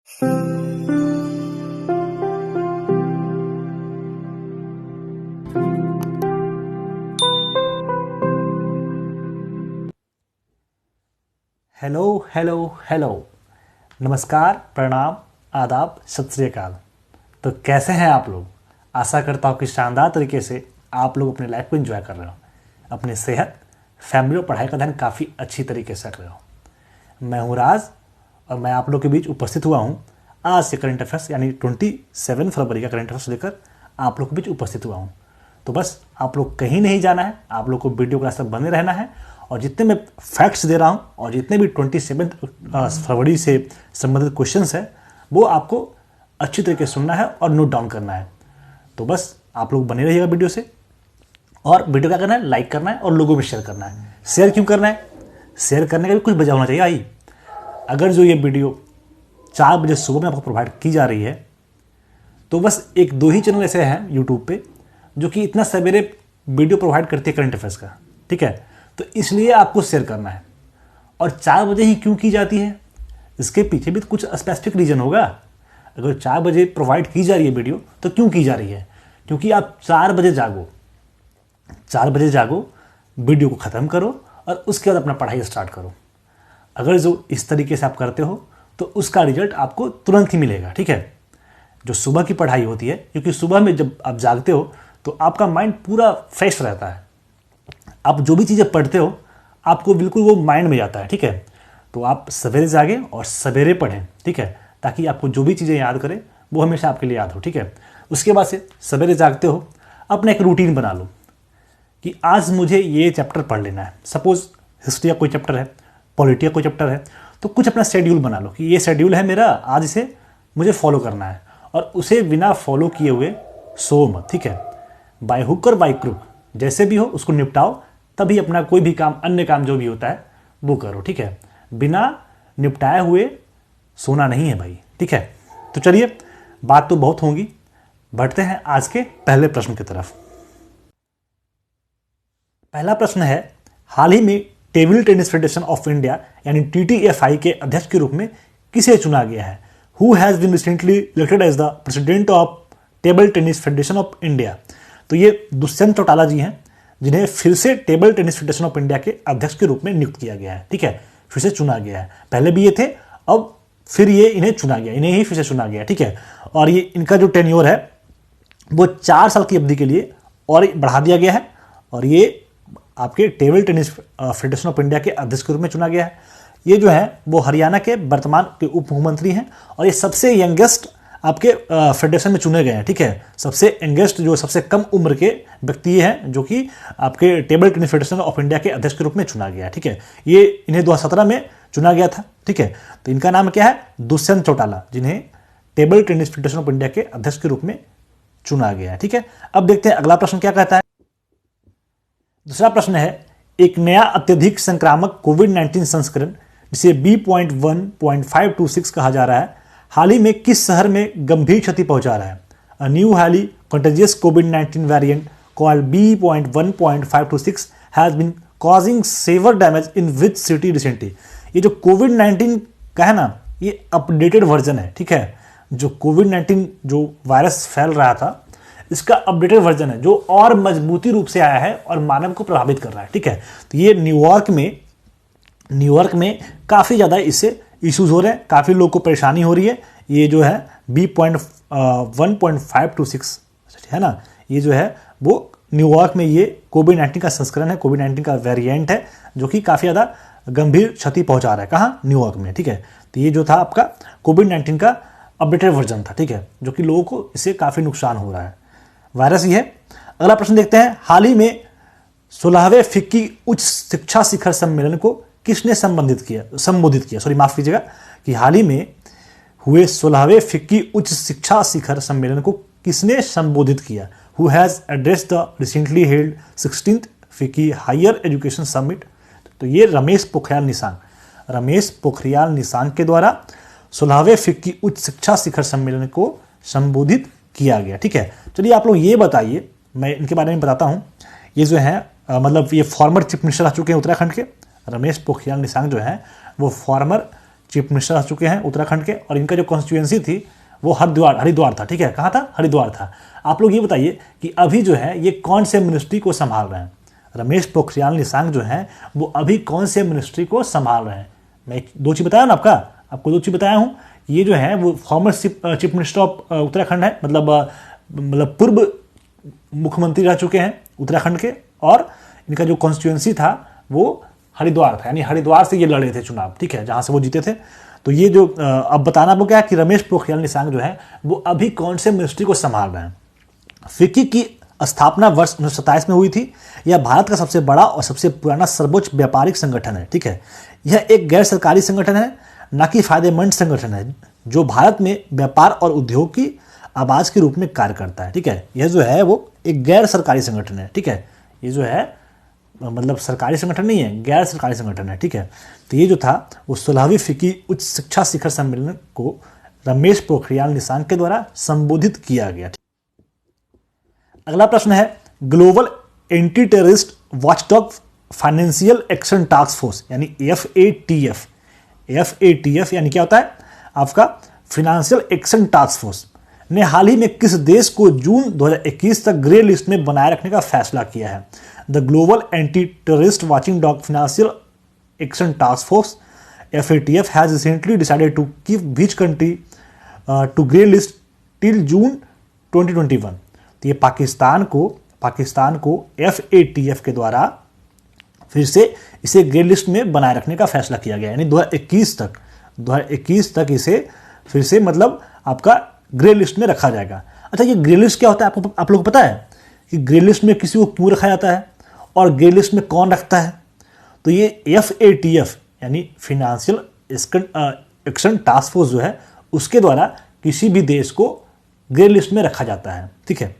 Hello hello hello, नमस्कार, प्रणाम, आदाब, सत श्री अकाल। तो कैसे हैं आप लोग? आशा करता हूँ कि शानदार तरीके से आप लोग अपनी लाइफ को एंजॉय कर रहे हो, अपनी सेहत, फैमिली और पढ़ाई का ध्यान काफ़ी अच्छी तरीके से रख रहे हो। मैं हूँ राज और मैं आप लोग के बीच उपस्थित हुआ हूँ आज से करंट अफेयर्स यानी 27 फरवरी का करंट अफेयर्स लेकर आप लोग के बीच उपस्थित हुआ हूँ। तो बस आप लोग कहीं नहीं जाना है, आप लोग को वीडियो क्लास तक बने रहना है और जितने मैं फैक्ट्स दे रहा हूँ और जितने भी 27 फरवरी से संबंधित क्वेश्चंस है वो आपको अच्छी तरीके से सुनना है और नोट डाउन करना है। तो बस आप लोग बने रहिएगा वीडियो से। और वीडियो क्या करना है, लाइक करना है और लोगों में शेयर करना है। शेयर क्यों करना है? शेयर करने का भी कुछ वजह होना चाहिए। आई अगर जो ये वीडियो 4 बजे सुबह में आपको प्रोवाइड की जा रही है तो बस 1-2 ही चैनल ऐसे हैं यूट्यूब पे जो कि इतना सवेरे वीडियो प्रोवाइड करती है करंट अफेयर्स का, ठीक है? तो इसलिए आपको शेयर करना है। और 4 बजे ही क्यों की जाती है, इसके पीछे भी तो कुछ स्पेसिफिक रीज़न होगा। अगर 4 बजे प्रोवाइड की जा रही है वीडियो तो क्यों की जा रही है? क्योंकि आप 4 बजे जागो, 4 बजे जागो, वीडियो को ख़त्म करो और उसके बाद अपना पढ़ाई स्टार्ट करो। अगर जो इस तरीके से आप करते हो तो उसका रिजल्ट आपको तुरंत ही मिलेगा, ठीक है? जो सुबह की पढ़ाई होती है, क्योंकि सुबह में जब आप जागते हो तो आपका माइंड पूरा फ्रेश रहता है। आप जो भी चीज़ें पढ़ते हो आपको बिल्कुल वो माइंड में जाता है, ठीक है? तो आप सवेरे जागें और सवेरे पढ़ें, ठीक है? ताकि आपको जो भी चीज़ें याद करें वो हमेशा आपके लिए याद हो, ठीक है? उसके बाद से सवेरे जागते हो, अपना एक रूटीन बना लो कि आज मुझे ये चैप्टर पढ़ लेना है। सपोज़ हिस्ट्री का कोई चैप्टर है, पॉलिटी का कोई चैप्टर है, तो कुछ अपना शेड्यूल बना लो कि ये शेड्यूल है मेरा, आज इसे मुझे फॉलो करना है। और उसे बिना फॉलो किए हुए सो मत, ठीक है? बाय हुक और बाय क्रुक जैसे भी हो उसको निपटाओ, तभी अपना कोई भी काम, अन्य काम जो भी होता है वो करो, ठीक है? बिना निपटाए हुए सोना नहीं है भाई, ठीक है? तो चलिए, बात तो बहुत होगी, बढ़ते हैं आज के पहले प्रश्न की तरफ। पहला प्रश्न है, हाल ही में table tennis federation of India यानी TTFI के अध्यक्ष के रूप में किसे चुना गया है? Who has been recently elected as the president of table tennis federation of India? तो ये दुष्यंत चौटाला जी हैं जिन्हें फिर से table tennis federation of India के अध्यक्ष के रूप में नियुक्त किया गया है, ठीक है? फिर से चुना गया है। पहले भी ये थे, अब फिर ये इन्हें चुना गया, इन्हें ही फिर से चुना गया, ठीक है? और ये इनका जो टेन्योर है वो 4 साल की अवधि के लिए और बढ़ा दिया गया है और ये आपके table tennis federation of India के अध्यक्ष के रूप में चुना गया है। ये जो है वो हरियाणा के वर्तमान के उप मुख्यमंत्री हैं और ये सबसे यंगेस्ट आपके फेडरेशन में चुने गए हैं, ठीक है? सबसे यंगेस्ट, जो सबसे कम उम्र के व्यक्ति हैं जो कि आपके table tennis federation of India के अध्यक्ष के रूप में चुना गया है, ठीक है? ये इन्हें 2017 में चुना गया था, ठीक है? तो इनका नाम क्या है? दुष्यंत चौटाला, जिन्हें table tennis federation of India के अध्यक्ष के रूप में चुना गया है, ठीक है? अब देखते हैं अगला प्रश्न क्या कहता है। दूसरा प्रश्न है, एक नया अत्यधिक संक्रामक कोविड-19 संस्करण जिसे B.1.526 कहा जा रहा है, हाल ही में किस शहर में गंभीर क्षति पहुंचा रहा है? अ न्यू हाईली कंटेजियस कोविड-19 variant called B.1.526 has been causing severe damage in which city recently? ये जो कोविड-19 का है ना, ये अपडेटेड वर्जन है, ठीक है? जो कोविड-19 जो वायरस फैल रहा था, इसका अपडेटेड वर्जन है जो और मजबूती रूप से आया है और मानव को प्रभावित कर रहा है, ठीक है? तो ये न्यूयॉर्क में काफ़ी ज़्यादा इससे इश्यूज हो रहे हैं, काफ़ी लोग को परेशानी हो रही है। ये जो है B.1.526 है ना, ये जो है वो न्यूयॉर्क में ये कोविड-19 का संस्करण है, कोविड-19 का वेरिएंट है जो कि काफ़ी ज़्यादा गंभीर क्षति पहुंचा रहा है। कहाँ? न्यूयॉर्क में, ठीक है? तो ये जो था आपका कोविड-19 का अपडेटेड वर्जन था, ठीक है? जो कि लोगों को इससे काफ़ी नुकसान हो रहा है, वायरस ही है। अगला प्रश्न देखते हैं, हाल ही में 16वें फिक्की उच्च शिक्षा शिखर सम्मेलन को किसने संबोधित किया? सॉरी, माफ कीजिएगा, कि हाल ही में हुए 16वें फिक्की उच्च शिक्षा शिखर सम्मेलन को किसने संबोधित किया? Who has addressed the recently held 16th FICCI higher education summit? तो ये रमेश पोखरियाल निशंक के द्वारा 16वें फिक्की उच्च शिक्षा शिखर सम्मेलन को संबोधित किया गया, ठीक है? चलिए आप लोग ये बताइए, मैं इनके बारे में बताता हूँ। ये जो है मतलब ये फॉर्मर चीफ मिनिस्टर रह चुके हैं उत्तराखंड के। रमेश पोखरियाल निशंक जो है वो फॉर्मर चीफ मिनिस्टर रह चुके हैं उत्तराखंड के, और इनका जो कॉन्स्टिट्यूएंसी थी वो हरिद्वार था। ठीक है, कहाँ था? हरिद्वार था। आप लोग ये बताइए कि अभी जो है ये कौन से मिनिस्ट्री को संभाल रहे हैं? रमेश पोखरियाल निशंक जो हैं वो अभी कौन से मिनिस्ट्री को संभाल रहे हैं? मैं दो चीज़ बताया ना, आपको दो चीज़ बताया हूँ। ये जो है वो former chief minister of Uttarakhand है, मतलब पूर्व मुख्यमंत्री रह चुके हैं उत्तराखंड के, और इनका जो कॉन्स्टिट्यूएंसी था वो हरिद्वार था, यानी हरिद्वार से ये लड़े थे चुनाव। ठीक है, जहाँ से वो जीते थे। तो ये जो अब बताना वो क्या है कि रमेश पोखरियाल निशंक जो है वो अभी कौन से मिनिस्ट्री को संभाल रहे हैं। फिक्की की स्थापना वर्ष 1927 में हुई थी। यह भारत का सबसे बड़ा और सबसे पुराना सर्वोच्च व्यापारिक संगठन है। ठीक है, यह एक गैर सरकारी संगठन है, न कि फायदेमंद संगठन है, जो भारत में व्यापार और उद्योग की आवाज़ के रूप में कार्य करता है। ठीक है, यह जो है वो एक गैर सरकारी संगठन है। ठीक है, ये जो है मतलब सरकारी संगठन नहीं है, गैर सरकारी संगठन है। ठीक है, तो ये जो था वो 16वीं फिक्की उच्च शिक्षा शिखर सम्मेलन को रमेश पोखरियाल निशंक के द्वारा संबोधित किया गया। अगला प्रश्न है, global anti terrorist watchdog financial action task force यानी FATF, FATF यानी क्या होता है आपका? फाइनेंशियल एक्शन टास्क फोर्स ने हाल ही में किस देश को जून 2021 तक ग्रे लिस्ट में बनाए रखने का फैसला किया है? The global anti terrorist watching dog financial action task force FATF has recently decided to keep which country to grey list till June 2021। तो ये पाकिस्तान को FATF के द्वारा फिर से इसे ग्रे लिस्ट में बनाए रखने का फैसला किया गया, यानी 2021 तक इसे फिर से मतलब आपका ग्रे लिस्ट में रखा जाएगा। अच्छा, ये ग्रे लिस्ट क्या होता है? आप लोग को पता है कि ग्रे लिस्ट में किसी को क्यों रखा जाता है और ग्रे लिस्ट में कौन रखता है? तो ये FATF यानी फाइनेंशियल एक्शन टास्क फोर्स जो है उसके द्वारा किसी भी देश को ग्रे लिस्ट में रखा जाता है। ठीक है,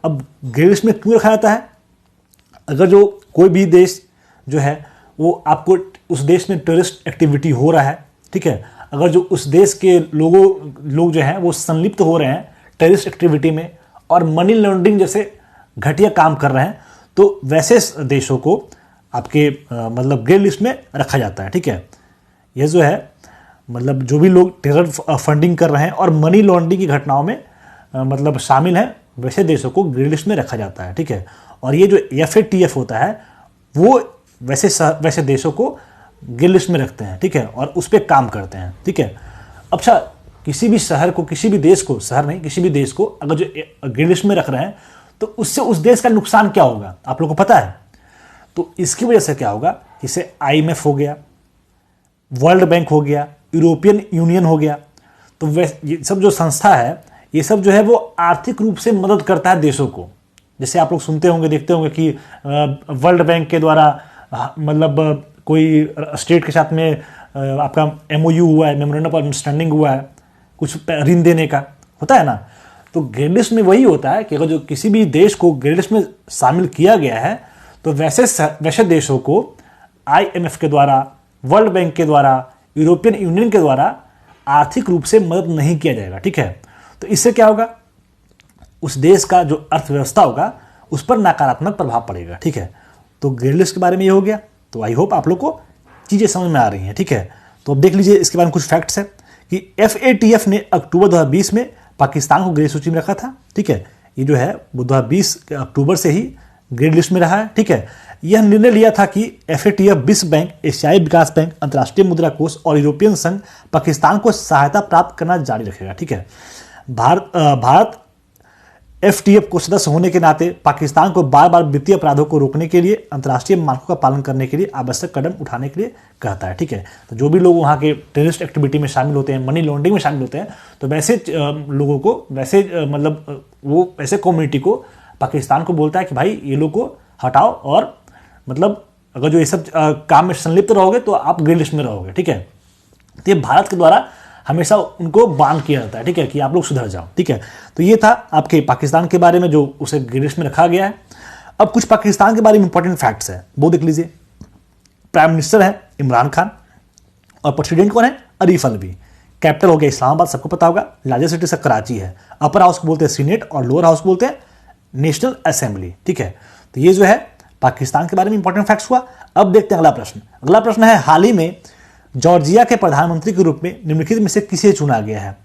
अब ग्रे लिस्ट में क्यों रखा जाता है? अगर जो कोई भी देश जो है वो आपको उस देश में टेररिस्ट एक्टिविटी हो रहा है, ठीक है, अगर जो उस देश के लोग जो हैं वो संलिप्त हो रहे हैं टेररिस्ट एक्टिविटी में और मनी लॉन्ड्रिंग जैसे घटिया काम कर रहे हैं, तो वैसे देशों को आपके मतलब ग्रे लिस्ट में रखा जाता है। ठीक है, यह जो है मतलब जो भी लोग टेरर फंडिंग कर रहे हैं और मनी लॉन्ड्रिंग की घटनाओं में मतलब शामिल हैं, वैसे देशों को ग्रे लिस्ट में रखा जाता है। ठीक है, और ये जो FATF होता है वो वैसे देशों को ग्रे लिस्ट में रखते हैं। ठीक है, और उस पर काम करते हैं। ठीक है, अच्छा, किसी भी शहर को, किसी भी देश को, शहर नहीं, किसी भी देश को अगर जो ग्रे लिस्ट में रख रहे हैं तो उससे उस देश का नुकसान क्या होगा आप लोगों को पता है? तो इसकी वजह से क्या होगा, जैसे IMF हो गया, वर्ल्ड बैंक हो गया, यूरोपियन यूनियन हो गया, तो ये सब जो संस्था है ये सब जो है वो आर्थिक रूप से मदद करता है देशों को। जैसे आप लोग सुनते होंगे, देखते होंगे कि वर्ल्ड बैंक के द्वारा मतलब कोई स्टेट के साथ में आपका MOU हुआ है, मेमोरेंडम ऑफ अंडरस्टैंडिंग हुआ है, कुछ ऋण देने का होता है ना। तो ग्रे लिस्ट में वही होता है कि अगर जो किसी भी देश को ग्रे लिस्ट में शामिल किया गया है तो वैसे देशों को IMF के द्वारा, वर्ल्ड बैंक के द्वारा, यूरोपियन यूनियन के द्वारा आर्थिक रूप से मदद नहीं किया जाएगा। ठीक है, तो इससे क्या होगा, उस देश का जो अर्थव्यवस्था होगा उस पर नकारात्मक प्रभाव पड़ेगा। ठीक है, तो ग्रे लिस्ट के बारे में ये हो गया। तो आई होप आप लोग को चीज़ें समझ में आ रही हैं। ठीक है, तो अब देख लीजिए इसके बारे में कुछ फैक्ट्स है कि FATF ने अक्टूबर 2020 में पाकिस्तान को ग्रे सूची में रखा था। ठीक है, ये जो है वो 2020 अक्टूबर से ही ग्रे लिस्ट में रहा है। ठीक है, यह निर्णय लिया था कि FATF, विश्व बैंक, एशियाई विकास बैंक, अंतर्राष्ट्रीय मुद्रा कोष और यूरोपियन संघ पाकिस्तान को सहायता प्राप्त करना जारी रखेगा। ठीक है, भारत FATF को सदस्य होने के नाते पाकिस्तान को बार बार वित्तीय अपराधों को रोकने के लिए, अंतर्राष्ट्रीय मानकों का पालन करने के लिए आवश्यक कदम उठाने के लिए कहता है। ठीक है, तो जो भी लोग वहाँ के टेररिस्ट एक्टिविटी में शामिल होते हैं, मनी लॉन्ड्रिंग में शामिल होते हैं, तो वैसे लोगों को, मतलब वो वैसे कम्युनिटी को पाकिस्तान को बोलता है कि भाई ये लोग को हटाओ, और मतलब अगर जो ये सब काम में संलिप्त रहोगे तो आप ग्रे लिस्ट में रहोगे। ठीक है, तो ये भारत के द्वारा हमेशा उनको बांध किया जाता है। ठीक है, कि आप लोग सुधर जाओ। ठीक है, तो ये था आपके पाकिस्तान के बारे में जो उसे ग्रे लिस्ट में रखा गया है। अब कुछ पाकिस्तान के बारे में इंपॉर्टेंट फैक्ट्स है, वो देख लीजिए। प्राइम मिनिस्टर है इमरान खान और प्रेसिडेंट कौन है? अरीफ अलवी। कैपिटल हो गया इस्लामाबाद, सबको पता होगा। लार्जेस्ट सिटी से कराची है। अपर हाउस को बोलते हैं सीनेट और लोअर हाउस को बोलते हैं नेशनल असेंबली। ठीक है, तो ये जो है पाकिस्तान के बारे में इंपॉर्टेंट फैक्ट्स हुआ। अब देखते हैं अगला प्रश्न। अगला प्रश्न है, हाल ही में जॉर्जिया के प्रधानमंत्री के रूप में निम्नलिखित में से किसे चुना गया है?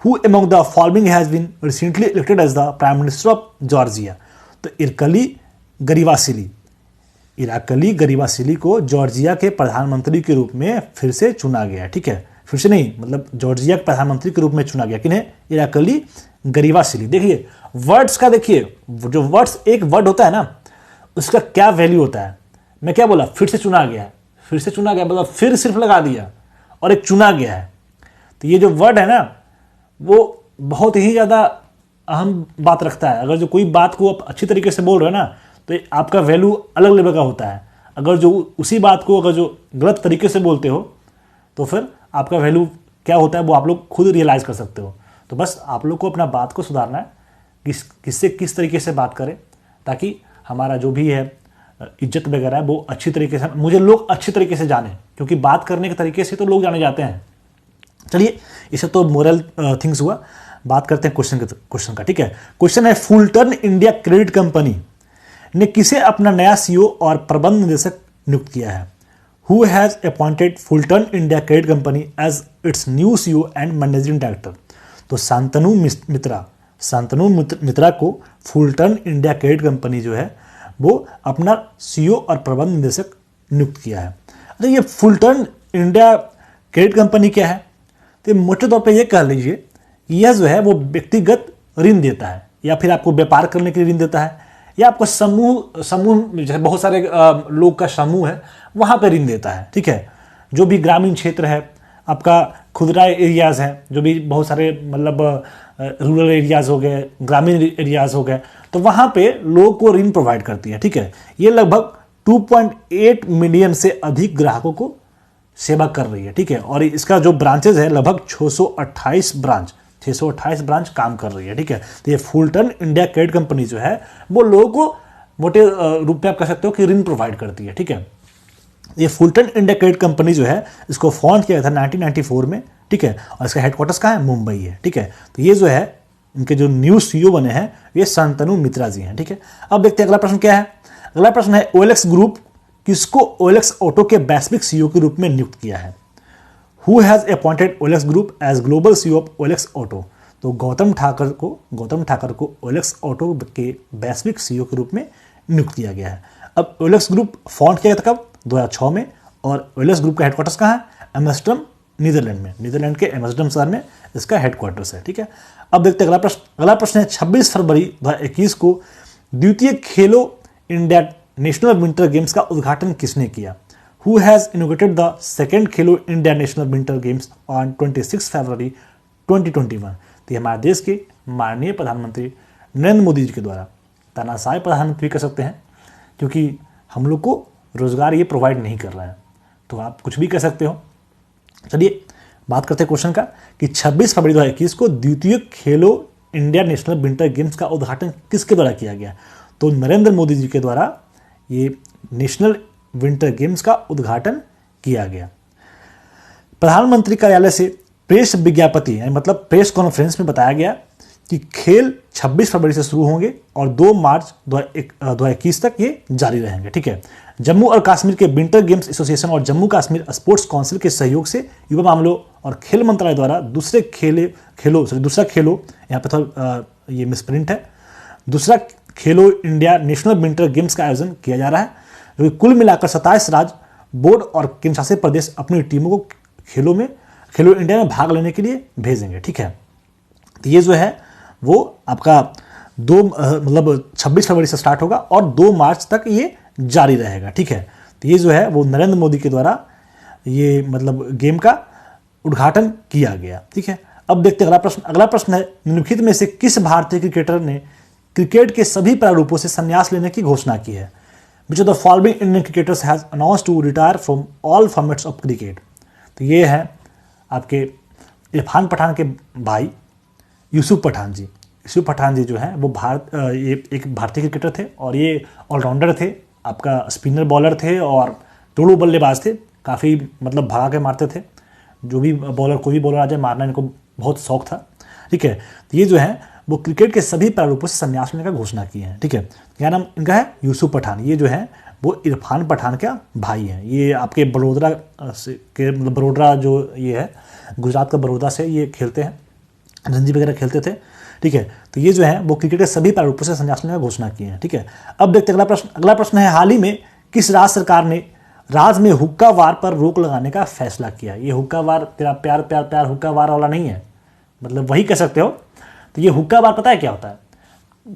Who among the following has been recently elected as the prime minister of Georgia? तो इराकली गरीबासिली को जॉर्जिया के प्रधानमंत्री के रूप में फिर से चुना गया। ठीक है, फिर से नहीं, मतलब जॉर्जिया के प्रधानमंत्री के रूप में चुना गया। किन्हें? इराकली गरीबासिली। देखिए वर्ड्स का, देखिए जो वर्ड्स, एक वर्ड होता है ना, उसका क्या वैल्यू होता है। मैं क्या बोला? फिर से चुना गया है। फिर से चुना गया मतलब फिर सिर्फ लगा दिया और एक चुना गया है। तो ये जो वर्ड है ना, वो बहुत ही ज़्यादा अहम बात रखता है। अगर जो कोई बात को आप अच्छी तरीके से बोल रहे हो ना, तो आपका वैल्यू अलग लेवल का होता है। अगर जो उसी बात को अगर जो गलत तरीके से बोलते हो, तो फिर आपका वैल्यू क्या होता है वो आप लोग खुद रियलाइज़ कर सकते हो। तो बस आप लोग को अपना बात को सुधारना है, किससे किस तरीके से बात करें, ताकि हमारा जो भी है इज्जत वगैरह है वो अच्छी तरीके से, मुझे लोग अच्छी तरीके से जाने, क्योंकि बात करने के तरीके से तो लोग जाने जाते हैं। चलिए, इसे तो मोरल थिंग्स हुआ। बात करते हैं क्वेश्चन का। ठीक है, क्वेश्चन है फुलटर्न इंडिया क्रेडिट कंपनी ने किसे अपना नया सीईओ और प्रबंध निदेशक नियुक्त किया है? Who has appointed Fullerton India Credit Company as its new CEO and managing director? तो शांतनु मित्रा को फुलटर्न इंडिया क्रेडिट कंपनी जो है वो अपना सीईओ और प्रबंध निदेशक नियुक्त किया है। तो ये फुलटर्न इंडिया क्रेडिट कंपनी क्या है? तो मोटे तौर पे ये कह लीजिए, यह जो है वो व्यक्तिगत ऋण देता है, या फिर आपको व्यापार करने के लिए ऋण देता है, या आपको समूह जैसे बहुत सारे लोग का समूह है वहाँ पे ऋण देता है। ठीक है, जो भी ग्रामीण क्षेत्र है, आपका खुदरा एरियाज़ है, जो भी बहुत सारे मतलब रूरल एरियाज़ हो गए, ग्रामीण एरियाज़ हो गए, तो वहाँ पे लोगों को ऋण प्रोवाइड करती है। ठीक है, ये लगभग 2.8 मिलियन से अधिक ग्राहकों को सेवा कर रही है। ठीक है, और इसका जो ब्रांचेज है लगभग 628 ब्रांच काम कर रही है। ठीक है, तो ये फुलटर्न इंडिया क्रेडिट कंपनी जो है वो लोगों को मोटे रूप में आप कह सकते हो कि ऋण प्रोवाइड करती है। ठीक है, ये फुलटर्न इंडिया क्रेडिट कंपनी जो है इसको फाउंड किया था 1994 में। ठीक है, और इसका हेडक्वार्टर्स कहाँ है? मुंबई है। ठीक है, तो ये जो है इनके जो न्यू सीईओ बने हैं ये शांतनु मित्रा जी हैं। ठीक है, अब देखते हैं अगला प्रश्न क्या है। अगला प्रश्न है OLX ग्रुप किसको OLX ऑटो के वैश्विक सीईओ के रूप में नियुक्त किया है? Who has appointed OLX group as global CEO of OLX auto? तो गौतम ठाकर को OLX ऑटो के वैश्विक सीईओ के रूप में नियुक्त किया गया है। अब OLX ग्रुप फाउंड किया गया था कब? 2006 में, और OLX ग्रुप का हेडक्वार्टर्स कहाँ है? एम्स्टर्डम, नीदरलैंड में। नीदरलैंड के एम्स्टर्डम शहर में इसका हेडक्वार्टर्स है। ठीक है, अब देखते हैं अगला प्रश्न। अगला प्रश्न है 26 फरवरी 2021 को द्वितीय खेलो इंडिया नेशनल विंटर गेम्स का उद्घाटन किसने किया? Who has innovated the second Khelo India national winter games on 26 February 2021? तो हमारे देश के माननीय प्रधानमंत्री नरेंद्र मोदी जी के द्वारा, तानाशाह प्रधानमंत्री कह सकते हैं, क्योंकि हम लोग को रोजगार ये प्रोवाइड नहीं कर रहा है, तो आप कुछ भी कह सकते हो। चलिए बात करते हैं क्वेश्चन का कि 26 फरवरी 2021 को द्वितीय खेलो इंडिया नेशनल विंटर गेम्स का उद्घाटन किसके द्वारा किया गया? तो नरेंद्र मोदी जी के द्वारा ये नेशनल विंटर गेम्स का उद्घाटन किया गया। प्रधानमंत्री कार्यालय से प्रेस विज्ञप्ति मतलब प्रेस कॉन्फ्रेंस में बताया गया कि खेल 26 फरवरी से शुरू होंगे और 2 मार्च 2021 तक ये जारी रहेंगे। ठीक है, जम्मू और कश्मीर के विंटर गेम्स एसोसिएशन और जम्मू कश्मीर स्पोर्ट्स काउंसिल के सहयोग से युवा मामलों और खेल मंत्रालय द्वारा दूसरा खेलो यहाँ पे थोड़ा ये मिसप्रिंट है, दूसरा खेलो इंडिया नेशनल विंटर गेम्स का आयोजन किया जा रहा है, जो कि कुल मिलाकर 27 राज्य, बोर्ड और केंद्र शासित प्रदेश अपनी टीमों को खेलो इंडिया में भाग लेने के लिए भेजेंगे। ठीक है, तो ये जो है वो आपका 26 फरवरी से स्टार्ट होगा और 2 मार्च तक ये जारी रहेगा। ठीक है, तो ये जो है वो नरेंद्र मोदी के द्वारा ये मतलब गेम का उद्घाटन किया गया। ठीक है, अब देखते हैं अगला प्रश्न। अगला प्रश्न है निम्नलिखित में से किस भारतीय क्रिकेटर ने क्रिकेट के सभी प्रारूपों से संन्यास लेने की घोषणा की है? Which of the following Indian cricketers has announced to retire from all formats of cricket? तो ये है आपके इरफान पठान के भाई यूसुफ पठान जी। यूसुफ पठान जी जो हैं वो ये एक भारतीय क्रिकेटर थे और ये ऑलराउंडर थे, आपका स्पिनर बॉलर थे और तोड़ू बल्लेबाज थे, काफ़ी मतलब भगा के मारते थे, जो भी बॉलर कोई भी बॉलर आ जाए मारना इनको बहुत शौक था। ठीक है, तो ये जो है वो क्रिकेट के सभी प्रारूपों से संन्यास लेने का घोषणा की है। ठीक है, क्या नाम इनका है? यूसुफ पठान। ये जो है वो इरफान पठान का भाई हैं। ये आपके बड़ोदरा के मतलब बड़ोदरा जो ये है गुजरात का बड़ौदा से ये खेलते हैं, रणजी वगैरह खेलते थे। ठीक है, तो ये जो है वो क्रिकेट के सभी प्रारूपों से संन्यास लेने का घोषणा किए हैं। ठीक है, अब देखते हैं अगला प्रश्न। अगला प्रश्न है, हाल ही में किस राज्य सरकार ने राज्य में हुक्का वार पर रोक लगाने का फैसला किया? ये हुक्का वार तेरा प्यार प्यार प्यार हुक्का वार वाला नहीं है, मतलब वही कह सकते हो। तो ये हुक्का बार पता है क्या होता है?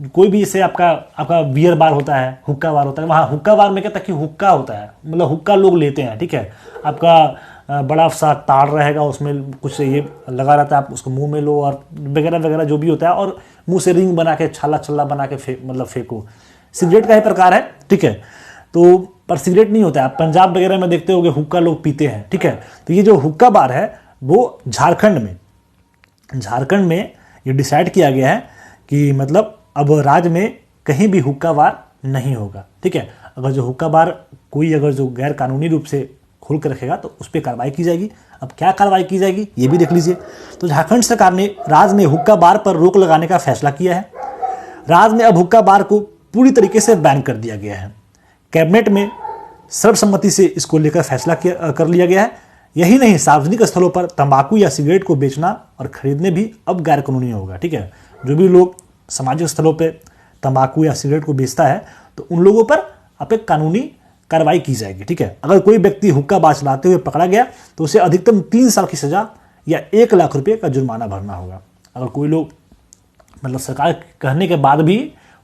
कोई भी जैसे आपका बियर बार होता है, हुक्का बार होता है, वहाँ हुक्का बार में क्या था कि हुक्का होता है, मतलब हुक्का लोग लेते हैं। ठीक है, आपका बड़ा सा तार रहेगा, उसमें कुछ ये लगा रहता है, आप उसको मुंह में लो और वगैरह वगैरह जो भी होता है, और मुंह से रिंग बना के छाला छल्ला बना के फेंको। सिगरेट का ही प्रकार है। ठीक है, तो पर सिगरेट नहीं होता है, आप पंजाब वगैरह में देखते होगे हुक्का लोग पीते हैं। ठीक है, तो ये जो हुक्का बार है वो झारखंड में ये डिसाइड किया गया है कि मतलब अब राज्य में कहीं भी हुक्का बार नहीं होगा। ठीक है, अगर जो हुक्का बार कोई अगर जो गैर कानूनी रूप से खोल कर रखेगा तो उस पर कार्रवाई की जाएगी। अब क्या कार्रवाई की जाएगी ये भी देख लीजिए। तो झारखंड सरकार ने राज्य में हुक्का बार पर रोक लगाने का फैसला किया है। राज्य में अब हुक्का बार को पूरी तरीके से बैन कर दिया गया है। कैबिनेट में सर्वसम्मति से इसको लेकर फैसला कर लिया गया है। यही नहीं, सार्वजनिक स्थलों पर तंबाकू या सिगरेट को बेचना और खरीदने भी अब गैर कानूनी होगा। ठीक है, जो भी लोग सामाजिक स्थलों पे तंबाकू या सिगरेट को बेचता है तो उन लोगों पर अब एक कानूनी कार्रवाई की जाएगी। ठीक है, अगर कोई व्यक्ति हुक्का बार चलाते हुए पकड़ा गया तो उसे अधिकतम 3 साल की सजा या 1 लाख रुपये का जुर्माना भरना होगा। अगर कोई लोग मतलब सरकार कहने के बाद भी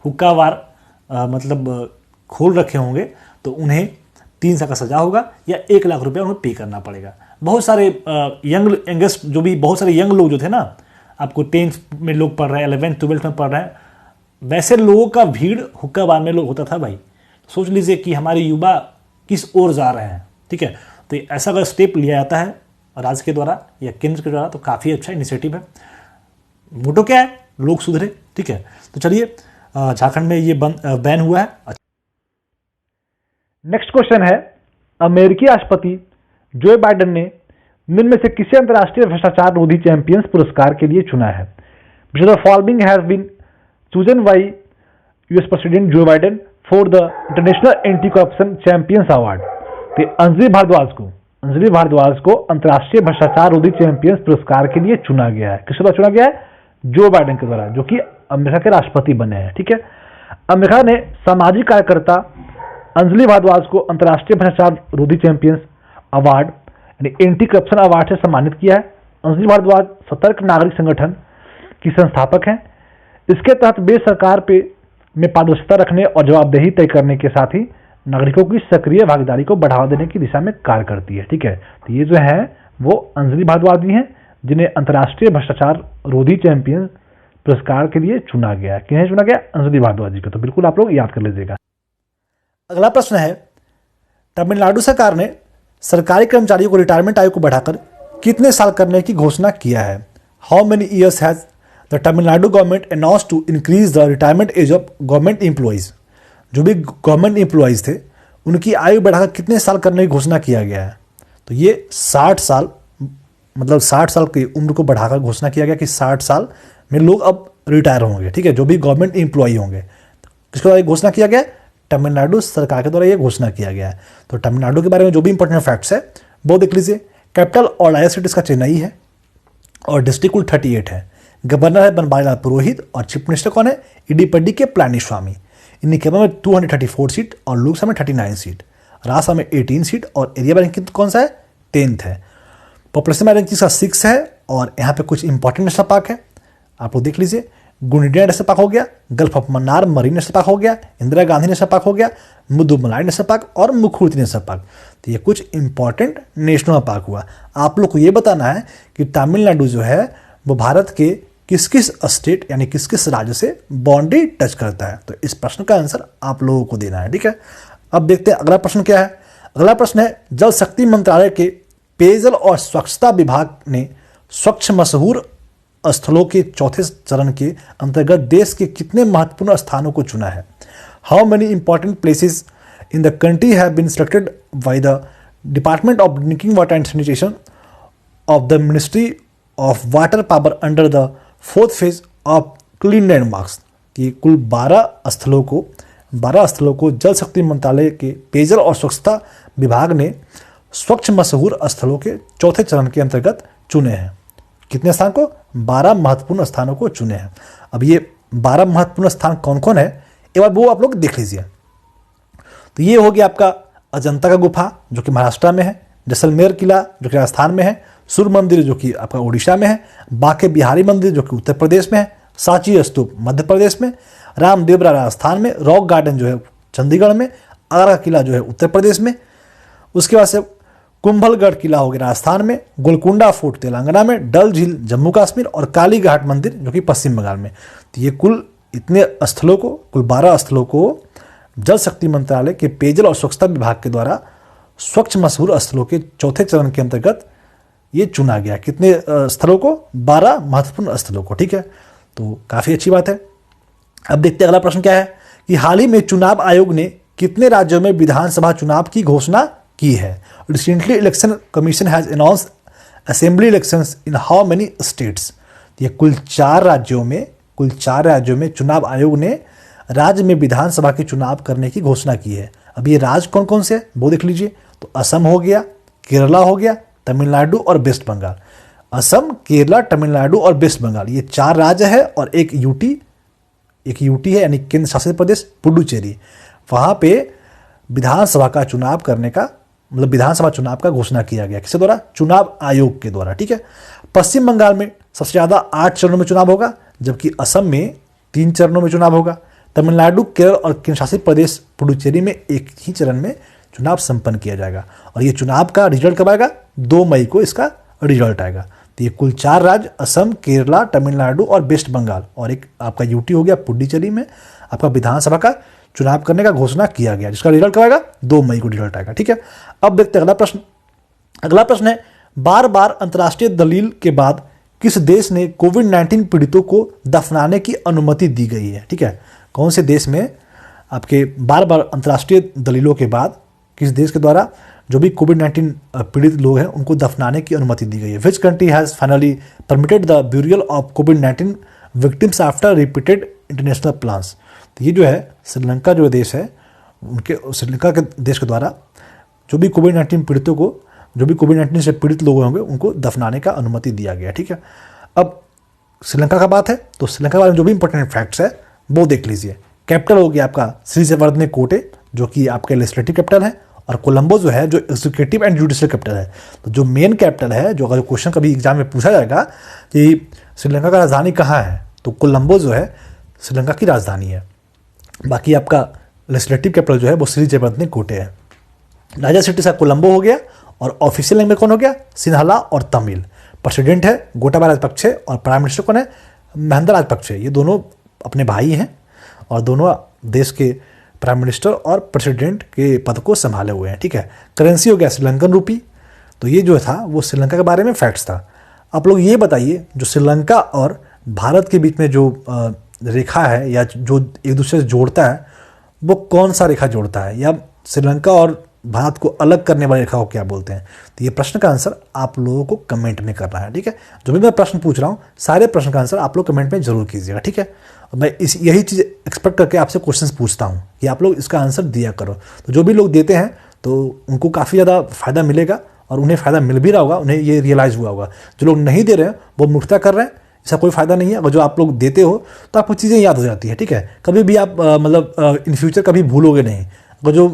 हुक्का बार मतलब खोल रखे होंगे तो उन्हें 3 साल का सजा होगा या 1 लाख रुपया उन्हें पे करना पड़ेगा। बहुत सारे यंगेस्ट जो भी बहुत सारे यंग लोग जो थे ना, आपको 10th में लोग पढ़ रहे हैं, 11th 12th में पढ़ रहे हैं, वैसे लोगों का भीड़ हुक्का बार में लोग होता था भाई। सोच लीजिए कि हमारे युवा किस ओर जा रहे हैं। ठीक है, तो ऐसा अगर स्टेप लिया जाता है राज्य के द्वारा या केंद्र के द्वारा तो काफ़ी अच्छा इनिशिएटिव है। मोटो क्या है, लोग सुधरे। ठीक है, तो चलिए झारखंड में ये बैन हुआ है। नेक्स्ट क्वेश्चन है, अमेरिकी राष्ट्रपति जो बाइडेन ने निम्न में से किसे अंतर्राष्ट्रीय भ्रष्टाचार रोधी चैंपियंस पुरस्कार के लिए चुना है? Which of the following has been chosen by US president Joe Biden for the international anti corruption champions award? तो अंजलि भारद्वाज को अंतर्राष्ट्रीय भ्रष्टाचार रोधी चैंपियंस पुरस्कार के लिए चुना गया है। किसके द्वारा चुना गया है? जो बाइडेन के द्वारा, जो कि अमेरिका के राष्ट्रपति बने हैं। ठीक है, अमेरिका ने सामाजिक कार्यकर्ता अंजलि भारद्वाज को अंतर्राष्ट्रीय भ्रष्टाचार रोधी चैंपियंस अवार्ड यानी एंटी करप्शन अवार्ड से सम्मानित किया है। अंजलि भारद्वाज सतर्क नागरिक संगठन की संस्थापक हैं। इसके तहत वे सरकार में पारदर्शिता रखने और जवाबदेही तय करने के साथ ही नागरिकों की सक्रिय भागीदारी को बढ़ावा देने की दिशा में कार्य करती है। ठीक है, तो ये जो है वो अंजलि भारद्वाज जी हैं जिन्हें अंतर्राष्ट्रीय भ्रष्टाचार रोधी चैंपियन पुरस्कार के लिए चुना गया। किन्हें चुना गया? अंजलि भारद्वाज जी को। तो बिल्कुल आप लोग याद कर लीजिएगा। अगला प्रश्न है, तमिलनाडु सरकार ने सरकारी कर्मचारियों को रिटायरमेंट आयु को बढ़ाकर कितने साल करने की घोषणा किया है? How many years has the Tamil Nadu government announced to increase the retirement age of government employees? जो भी गवर्नमेंट एम्प्लॉइज थे उनकी आयु बढ़ाकर कितने साल करने की घोषणा किया गया है? तो ये 60 साल, मतलब 60 साल की उम्र को बढ़ाकर घोषणा किया गया कि 60 साल में लोग अब रिटायर होंगे। ठीक है, जो भी गवर्नमेंट एम्प्लॉई होंगे। किसके द्वारा घोषणा किया गया? तमिलनाडु सरकार के द्वारा ये घोषणा किया गया है। तो तमिलनाडु के बारे में जो भी इंपॉर्टेंट फैक्ट्स है वो देख लीजिए। कैपिटल और लार्जेस्ट सिटी इसका चेन्नई है और डिस्ट्रिक्ट कुल 38 है। गवर्नर है बनवारीलाल पुरोहित और चीफ मिनिस्टर कौन है? इडीपड्डी के पलानीस्वामी। इनकी कैबिनेट में 234 सीट और लोकसभा में 39 सीट, राज्यसभा में 18 सीट और एरिया रैंकिंग कौन सा है? 10th है। पॉपुलेशन में रैंकिंग का 6 है और यहाँ पे कुछ इंपॉर्टेंट नेशनल पार्क है, आप लोग देख लीजिए। गुंडिया नेशनल पार्क हो गया, gulf of Mannar marine national park हो गया, इंदिरा गांधी नेशनल पार्क हो गया, मुदुमलाई नेशनल पार्क और मुखूर्ती नेशनल पार्क। तो ये कुछ इंपॉर्टेंट नेशनल पार्क हुआ। आप लोग को ये बताना है कि तमिलनाडु जो है वो भारत के किस किस स्टेट यानी किस किस राज्य से बाउंड्री टच करता है। तो इस प्रश्न का आंसर आप लोगों को देना है। ठीक है, अब देखते हैं अगला प्रश्न क्या है। अगला प्रश्न है, जल शक्ति मंत्रालय के पेयजल और स्वच्छता विभाग ने स्वच्छ मशहूर स्थलों के चौथे चरण के अंतर्गत देश के कितने महत्वपूर्ण स्थानों को चुना है? How many important places in the country have been selected by the department of drinking water and sanitation of the ministry of water power under the 4th phase of clean landmarks? कि कुल 12 स्थलों को 12 स्थलों को जल शक्ति मंत्रालय के पेयजल और स्वच्छता विभाग ने स्वच्छ मशहूर स्थलों के चौथे चरण के अंतर्गत चुने हैं। कितने स्थान को? 12 महत्वपूर्ण स्थानों को चुने हैं। अब ये 12 महत्वपूर्ण स्थान कौन कौन है एक बार वो आप लोग देख लीजिए। तो ये हो गया आपका अजंता का गुफा जो कि महाराष्ट्र में है, जैसलमेर किला जो कि राजस्थान में है, सूर्य मंदिर जो कि आपका उड़ीसा में है, बांके बिहारी मंदिर जो कि उत्तर प्रदेश में है, सांची स्तूप मध्य प्रदेश में, रामदेवरा राजस्थान में, रॉक गार्डन जो है चंडीगढ़ में, आगरा किला जो है उत्तर प्रदेश में, उसके बाद से कुंभलगढ़ किला हो गया राजस्थान में, गोलकुंडा फोर्ट तेलंगाना में, डल झील जम्मू कश्मीर और काली घाट मंदिर जो कि पश्चिम बंगाल में। तो ये कुल इतने स्थलों को, कुल 12 स्थलों को जल शक्ति मंत्रालय के पेयजल और स्वच्छता विभाग के द्वारा स्वच्छ मशहूर स्थलों के चौथे चरण के अंतर्गत ये चुना गया। कितने स्थलों को? 12 महत्वपूर्ण स्थलों को। ठीक है, तो काफ़ी अच्छी बात है। अब देखते हैं अगला प्रश्न क्या है कि हाल ही में चुनाव आयोग ने कितने राज्यों में विधानसभा चुनाव की घोषणा की है? Recently election commission has announced assembly elections in how many states? ये कुल 4 राज्यों में चुनाव आयोग ने राज्य में विधानसभा के चुनाव करने की घोषणा की है। अब ये राज्य कौन कौन से हैं वो देख लीजिए। तो असम हो गया, केरला हो गया, तमिलनाडु और वेस्ट बंगाल। असम, केरला, तमिलनाडु और वेस्ट बंगाल ये 4 राज्य है और एक यूटी है यानी केंद्र शासित प्रदेश पुडुचेरी। वहाँ पे विधानसभा का चुनाव करने का मतलब विधानसभा चुनाव का घोषणा किया गया। किसके द्वारा? चुनाव आयोग के द्वारा। ठीक है, पश्चिम बंगाल में सबसे ज़्यादा 8 चरणों में चुनाव होगा, जबकि असम में 3 चरणों में चुनाव होगा। तमिलनाडु, केरल और केंद्र शासित प्रदेश पुडुचेरी में एक ही चरण में चुनाव संपन्न किया जाएगा। और ये चुनाव का रिजल्ट कब आएगा? 2 मई को इसका रिजल्ट आएगा। तो ये कुल 4 राज्य असम, केरला, तमिलनाडु और वेस्ट बंगाल और एक आपका यूटी हो गया पुडुचेरी में आपका विधानसभा का चुनाव करने का घोषणा किया गया, जिसका रिजल्ट कब आएगा? 2 मई को रिजल्ट आएगा। ठीक है, अब देखते हैं अगला प्रश्न। अगला प्रश्न है बार बार अंतर्राष्ट्रीय दलील के बाद किस देश ने कोविड-19 पीड़ितों को दफनाने की अनुमति दी गई है? ठीक है, कौन से देश में आपके बार बार अंतर्राष्ट्रीय दलीलों के बाद किस देश के द्वारा जो भी कोविड-19 पीड़ित लोग हैं उनको दफनाने की अनुमति दी गई है? Which country has finally permitted the burial of covid victims after repeated international plans? तो ये जो है श्रीलंका जो देश है उनके श्रीलंका के देश के द्वारा जो भी कोविड-19 पीड़ितों को जो भी कोविड-19 से पीड़ित लोग होंगे उनको दफनाने का अनुमति दिया गया। ठीक है, अब श्रीलंका का बात है तो श्रीलंका के बारे में जो भी इंपॉर्टेंट फैक्ट्स है वो देख लीजिए। कैपिटल हो गया आपका श्रीजवर्धने कोटे जो कि आपके लेजिस्लेटिव कैपिटल है, और कोलंबो जो है जो एग्जीक्यूटिव एंड जुडिशियल कैपिटल है। तो जो मेन कैपिटल है, जो अगर क्वेश्चन कभी एग्जाम में पूछा जाएगा कि श्रीलंका का राजधानी कहाँ है, तो कोलंबो जो है श्रीलंका की राजधानी है। बाकी आपका लेजिस्लेटिव कैपिटल जो है वो श्रीजवर्धने कोटे है। राजा सिटी सा कोलंबो हो गया, और ऑफिशियल लैंग्वेज कौन हो गया? सिन्हाला और तमिल। प्रेसिडेंट है गोटाबाया राजपक्षे और प्राइम मिनिस्टर कौन है? महिंदा राजपक्षे। ये दोनों अपने भाई हैं और दोनों देश के प्राइम मिनिस्टर और प्रेसिडेंट के पद को संभाले हुए हैं। ठीक है, करेंसी हो गया श्रीलंकन रूपी। तो ये जो था वो श्रीलंका के बारे में फैक्ट्स था। आप लोग ये बताइए जो श्रीलंका और भारत के बीच में जो रेखा है या जो एक दूसरे से जोड़ता है वो कौन सा रेखा जोड़ता है, या श्रीलंका और भारत को अलग करने वाली रेखा को क्या बोलते हैं? तो ये प्रश्न का आंसर आप लोगों को कमेंट में करना है। ठीक है, जो भी मैं प्रश्न पूछ रहा हूँ सारे प्रश्न का आंसर आप लोग कमेंट में जरूर कीजिएगा। ठीक है, मैं यही चीज़ एक्सपेक्ट करके आपसे क्वेश्चंस पूछता हूँ कि आप लोग इसका आंसर दिया करो। तो जो भी लोग देते हैं तो उनको काफ़ी ज़्यादा फायदा मिलेगा, और उन्हें फ़ायदा मिल भी रहा होगा, उन्हें ये रियलाइज़ हुआ होगा। जो लोग नहीं दे रहे हैं वो मूर्खता कर रहे हैं, इसका कोई फ़ायदा नहीं है। अगर जो आप लोग देते हो तो आपको चीज़ें याद हो जाती है। ठीक है, कभी भी आप इन फ्यूचर कभी भूलोगे नहीं। अगर जो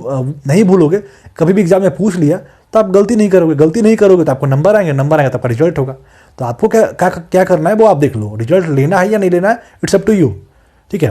नहीं भूलोगे, कभी भी एग्जाम में पूछ लिया तो आप गलती नहीं करोगे तो आपको नंबर आएंगे तो आपका रिजल्ट होगा। तो आपको क्या करना है वो आप देख लो। रिजल्ट लेना है या नहीं लेना है, इट्स अप टू यू। ठीक है,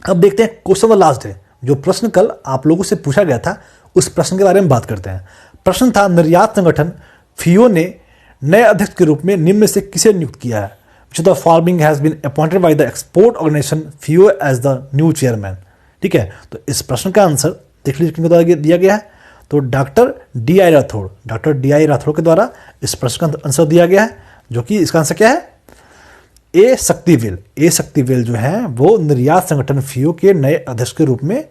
अब देखते हैं क्वेश्चन द लास्ट है। जो प्रश्न कल आप लोगों से पूछा गया था उस प्रश्न के बारे में बात करते हैं। प्रश्न था निर्यात संगठन फियो ने नए अध्यक्ष के रूप में निम्न में से किसे नियुक्त किया है? Which of the following has been appointed by the export organization FIO as the new chairman? ठीक है, तो इस प्रश्न का आंसर देख लीजिए किनके द्वारा दिया गया है। तो डॉक्टर डी आई राठौड़ के द्वारा इस प्रश्न का आंसर दिया गया है, जो कि इसका आंसर क्या है? ए शक्तिवेल जो है वो निर्यात संगठन फियो के नए अध्यक्ष के रूप में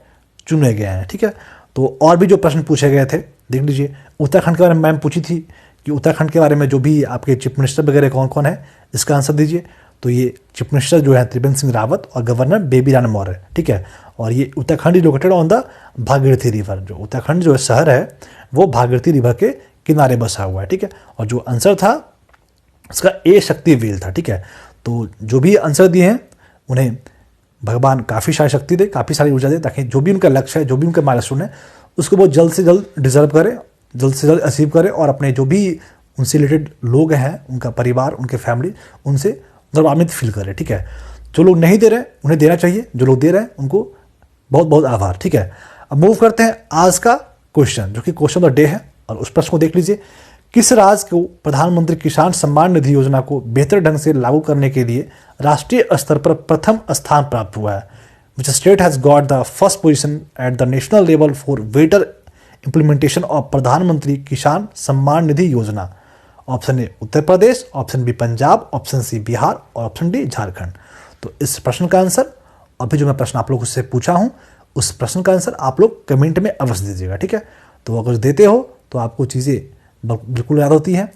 चुने गए हैं। ठीक है, तो और भी जो प्रश्न पूछे गए थे देख लीजिए। उत्तराखंड के बारे में मैम पूछी थी कि उत्तराखंड के बारे में जो भी आपके चीफ मिनिस्टर वगैरह कौन कौन है, इसका आंसर दीजिए। तो ये चीफ मिनिस्टर जो है त्रिवेंद्र सिंह रावत और गवर्नर बेबी रानी मौर्य, ठीक है। और ये Uttarakhand located on the Bhagirathi river, जो उत्तराखंड जो शहर है वो भागीरथी रिवर के किनारे बसा हुआ है, ठीक है। और जो आंसर था उसका ए शक्ति वेल था, ठीक है। तो जो भी आंसर दिए हैं उन्हें भगवान काफ़ी सारी शक्ति दे, काफ़ी सारी ऊर्जा दे, ताकि जो भी उनका लक्ष्य है, जो भी उनका माइलस्टोन है, उसको वो जल्द से जल्द डिजर्व करे, जल्द से जल्द अचीव करे, और अपने जो भी उनसे रिलेटेड लोग हैं, उनका परिवार, उनके फैमिली, उनसे गौरवान्वित फील करे, ठीक है। जो लोग नहीं दे रहे उन्हें देना चाहिए, जो लोग दे रहे हैं उनको बहुत बहुत आभार, ठीक है। अब मूव करते हैं आज का क्वेश्चन, जो कि क्वेश्चन ऑफ द डे है, और उस प्रश्न को देख लीजिए। किस राज्य को प्रधानमंत्री किसान सम्मान निधि योजना को बेहतर ढंग से लागू करने के लिए राष्ट्रीय स्तर पर प्रथम स्थान प्राप्त हुआ है? Which state has got the first position at the national level for better implementation of प्रधानमंत्री किसान Samman Nidhi Yojana? Option A Uttar Pradesh, option B Punjab, option C Bihar और ऑप्शन डी झारखंड। तो इस प्रश्न का आंसर, अभी जो मैं प्रश्न आप लोगों से पूछा हूं, उस प्रश्न का आंसर आप लोग कमेंट में अवश्य दीजिएगा, ठीक है। तो अगर देते हो तो आपको चीज़ें बिल्कुल याद होती हैं।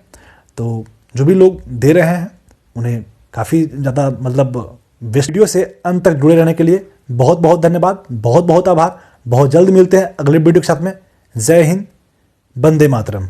तो जो भी लोग दे रहे हैं उन्हें काफ़ी ज़्यादा मतलब वीडियो से अंत तक जुड़े रहने के लिए बहुत बहुत धन्यवाद, बहुत बहुत आभार। बहुत जल्द मिलते हैं अगले वीडियो के साथ में। जय हिंद, वंदे मातरम।